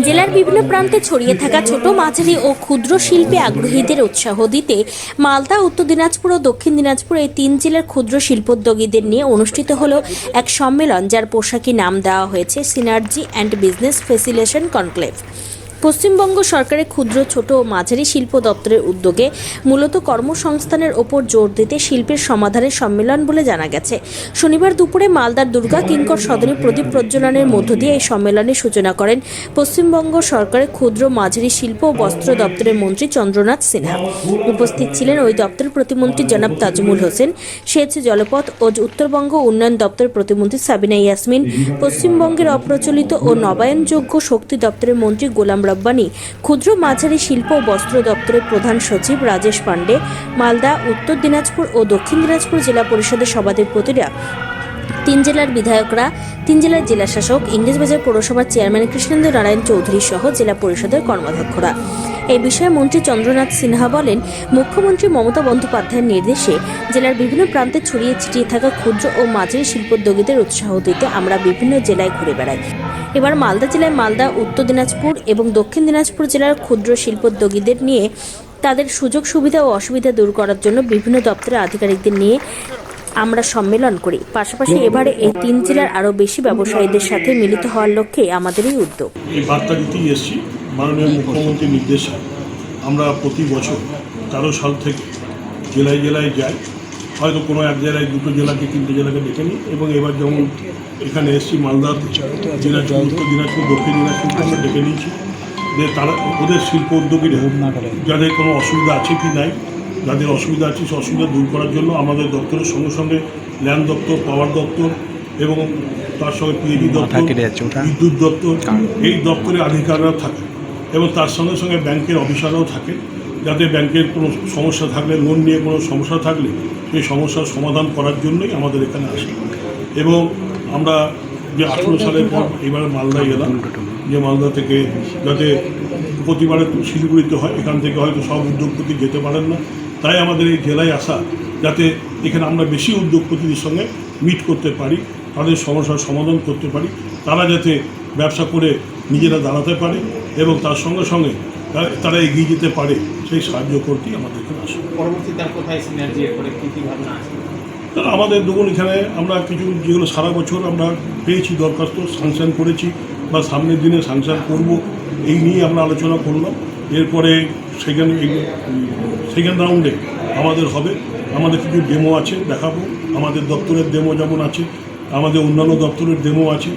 জেলার বিভিন্ন প্রান্তে ছড়িয়ে থাকা ছোট মাঝারি ও ক্ষুদ্র শিল্পে আগ্রহীদের উৎসাহ দিতে মালদা, উত্তর দিনাজপুর ও দক্ষিণ দিনাজপুর এই তিন জেলার ক্ষুদ্র শিল্পোদ্যোগীদের নিয়ে অনুষ্ঠিত হলো এক সম্মেলন, যার পোশাকি নাম দেওয়া হয়েছে synergy and business facilitation conclave. Paschimbanga সরকারের ক্ষুদ্র, ছোট ও মাঝারি শিল্প দপ্তরের উদ্যোগে মূলত কর্মসংস্থানের ওপর জোর দিতে শিল্পের সমাধানের সম্মেলন বলে জানা গেছে। শনিবার দুপুরে মালদার দুর্গা কিঙ্কর সদনে প্রদীপ প্রজ্বলনের মধ্য দিয়ে এই সম্মেলনের সূচনা করেন পশ্চিমবঙ্গ সরকারের ক্ষুদ্র, মাঝারি শিল্প ও বস্ত্র দপ্তরের মন্ত্রী চন্দ্রনাথ সিনহা। উপস্থিত ছিলেন ওই দপ্তরের প্রতিমন্ত্রী জনাব তাজমুল হোসেন, সেচ, জলপথ ও উত্তরবঙ্গ উন্নয়ন দপ্তরের প্রতিমন্ত্রী সাবিনা ইয়াসমিন, পশ্চিমবঙ্গের অপ্রচলিত ও নবায়নযোগ্য শক্তি দপ্তরের মন্ত্রী গোলাম রব্বানি, ক্ষুদ্র মাঝারি শিল্প ও বস্ত্র দপ্তরের প্রধান সচিব রাজেশ পান্ডে, মালদা, উত্তর দিনাজপুর ও দক্ষিণ দিনাজপুর জেলা পরিষদের সভাধিপতিরা, তিন জেলার বিধায়করা, তিন জেলার জেলাশাসক, ইংরেজবাজার পৌরসভার চেয়ারম্যান কৃষ্ণেন্দ্র নারায়ণ চৌধুরী সহ জেলা পরিষদের কর্মাধ্যক্ষরা। এই বিষয়ে মন্ত্রী চন্দ্রনাথ সিনহা বলেন, মুখ্যমন্ত্রী মমতা বন্দ্যোপাধ্যায়ের নির্দেশে জেলার বিভিন্ন প্রান্তে ছড়িয়ে ছিটিয়ে থাকা ক্ষুদ্র ও মাঝারি শিল্পোদ্যোগীদের উৎসাহ দিতে আমরা বিভিন্ন জেলায় ঘুরে বেড়াই। এবার মালদা জেলায় মালদা, উত্তর দিনাজপুর এবং দক্ষিণ দিনাজপুর জেলার ক্ষুদ্র শিল্পোদ্যোগীদের নিয়ে তাদের সুযোগ সুবিধা ও অসুবিধা দূর করার জন্য বিভিন্ন দপ্তরের আধিকারিকদের নিয়ে আমরা সম্মেলন করি। পাশাপাশি এবারে এই তিন জেলার আরও বেশি ব্যবসায়ীদের সাথে মিলিত হওয়ার লক্ষ্যে আমাদের এই উদ্যোগ। এই বার্তা দিতেই এসেছি মাননীয় মুখ্যমন্ত্রীর নির্দেশে আমরা প্রতি বছর 13 সাল থেকে জেলায় জেলায় যাই। হয়তো কোনো এক জেলায় দুটো জেলাকে, তিনটে জেলাকে ডেকে নিই এবং এবার যেমন এখানে এসেছি মালদাতে, দিনাজপুর, উত্তর দিনাজপুর, দক্ষিণ দিনাজপুরকে আমরা ডেকে নিয়েছি যে তারা ওদের শিল্প উদ্যোগীরা যাদের কোনো অসুবিধা আছে কি নাই, যাদের অসুবিধা আছে সে অসুবিধা দূর করার জন্য আমাদের দপ্তরের সঙ্গে সঙ্গে ল্যান্ড দপ্তর, পাওয়ার দপ্তর এবং তার সঙ্গে পিএইচডি দপ্তর, বিদ্যুৎ দপ্তর, এই দপ্তরে আধিকারিকরা থাকে এবং তার সঙ্গে সঙ্গে ব্যাংকের অফিসাররাও থাকে, যাতে ব্যাংকের কোনো সমস্যা থাকলে, লোন নিয়ে কোনো সমস্যা থাকলে সেই সমস্যার সমাধান করার জন্যই আমাদের এখানে আসে। এবং আমরা যে 18 সালের পর এবারে মালদায় এলাম, যে মালদা থেকে যাতে প্রতিবারে শিলিগুড়িতে হয়, এখান থেকে হয়তো সব উদ্যোগপতি যেতে পারেন না, তাই আমাদের এই জেলায় আসা, যাতে এখানে আমরা বেশি উদ্যোগপতিদের সঙ্গে মিট করতে পারি, তাদের সমস্যার সমাধান করতে পারি, তারা যাতে ব্যবসা করে নিজেরা দাঁড়াতে পারে এবং তার সঙ্গে সঙ্গে তারা এগিয়ে যেতে পারে, সেই সাহায্য করতেই আমাদের এখানে আসে। পরবর্তীতে কোথায় সিনার্জি করে কী কী ভাবনা আছে? তারা আমাদের দেখুন এখানে আমরা কিছু যেগুলো সারা বছর আমরা পেয়েছি দরখাস্ত, সাংশন করেছি বা সামনের দিনে সাংশন করব, এই নিয়ে আমরা আলোচনা করলাম। এরপরে সেকেন্ড রাউন্ডে আমাদের হবে, আমাদের কিছু ডেমো আছে দেখাবো, আমাদের দপ্তরের ডেমো যেমন আছে, আমাদের অন্যান্য দপ্তরের ডেমো আছে,